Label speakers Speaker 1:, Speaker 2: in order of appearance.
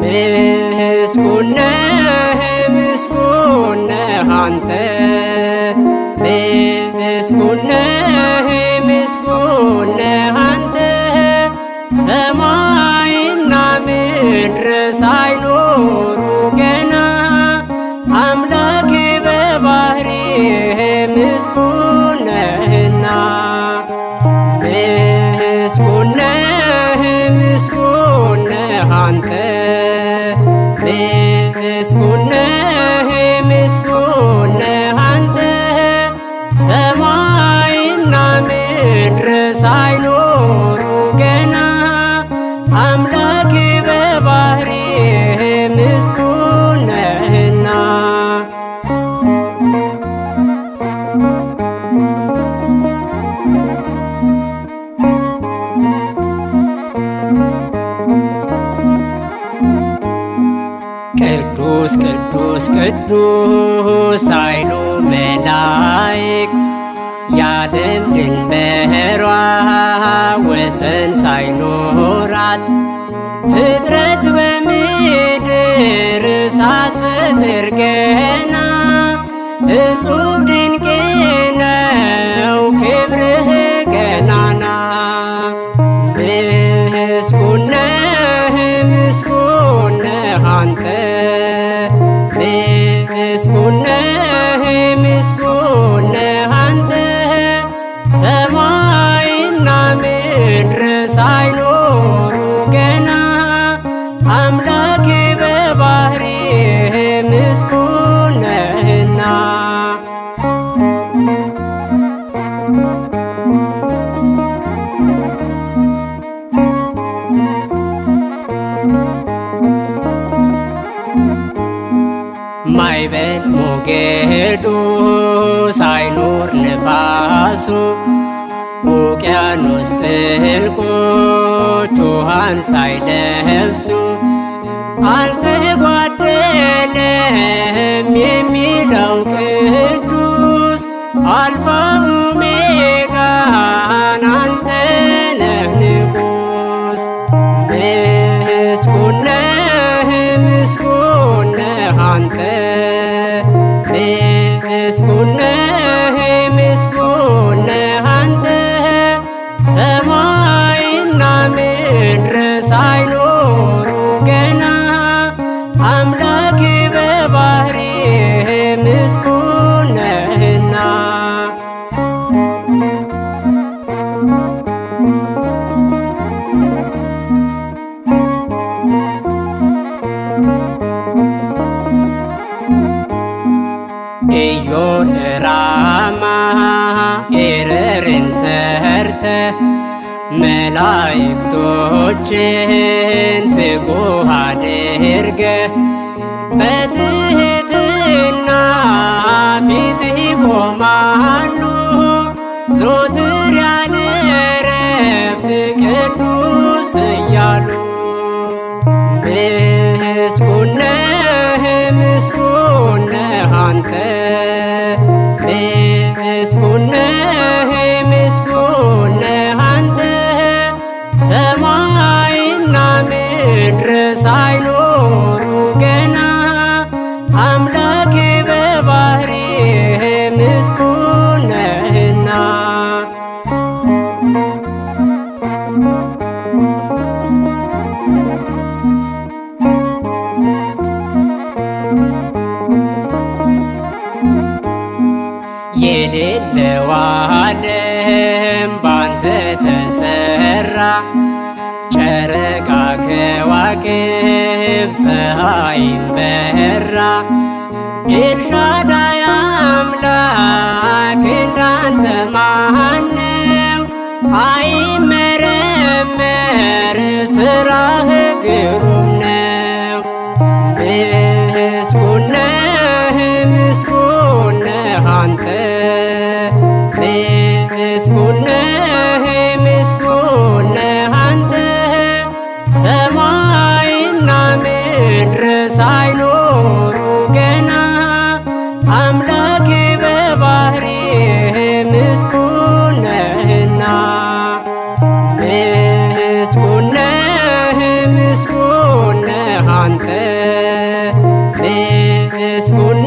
Speaker 1: ምስጉን ነህ ምስጉን ነህ አንተ ምስጉን ነህ ምስጉን ነህ አንተ ሰማይና ምድር ሳይኖሩ ገና አምላክ በባህሪህ ምስጉን ነህና ምስጉን ነህ ምስጉን ነህ አንተ ምስጉን ነህ ምስጉን ነህ አንተ ሰማይና ምድር ሳይኖሩ ገና አምላክ በባህሪህ ምስጉን ነህና ቅዱስ ቅዱስ ቅዱስ ሳይሉ መላእክት የዓለም ድንበሯ ወሰን ሳይኖራት ፍጥረት በምድር ሳትፈጥር ገና እጹብ ድንቅ ነው ክብርህ ገናና ምስጉን ነህ ምስጉን ነህ አንተ ምስጉን ነህ ምስጉን ነህ አንተ ሰማይና ምድር ሳይኖሩ ገና አምላክ በባህሪህ ምስጉን ነህና ማዕበል ሞገዱ ሳይኖር ነፋሱ ውቅያኖስ ጥልቆች ውሃን ሳይለብሱ አልተጓደለም የሚለው ቅዱስ አልፋ ኦሜጋን አንተ ነህ ንጉሥ ምስጉን ነህ ምስጉን ነህ አንተ ምስጉን ነህ ምስጉን ነህ አንተ ሰማይና ምድር ሳይኖሩ ገና አምላክ በባህሪህ ምስጉን ነህና ኢዮር ራማ ኤረርን ሰርተህ መላእክቶችን ትጉህ አድርገህ በትሕትና ፊትህ ይቆማሉ ዘወትር ያለ ዕረፍት ቅዱስ እያሉ ምስጉን ነህ ምስጉን ነህ አንተ ምስጉን ነህ ምስጉን ነህ አንተ ሰማይና ምድር ሳይኖሩ ገና አምላክ በባህሪህ ምስጉን ነህና የሌለው ዓለም ባንተ ተሰራ ጨረቃ ከዋክብት ፀሐይም በራ ኤልሻዳይ አምላክ እንዳንተ ማነው አይመረመር ስራህ ግሩም ነው ምስጉን ነህ ምስጉን ነህ አንተ ምስጉን ነህ ምስጉን ነህ አንተ ሰማይና ምድር ሳይኖሩ ገና አምላኬ በባህሪህ ምስጉን ነህና ምስጉን ነህ ምስጉን ነህ አንተ ምስጉን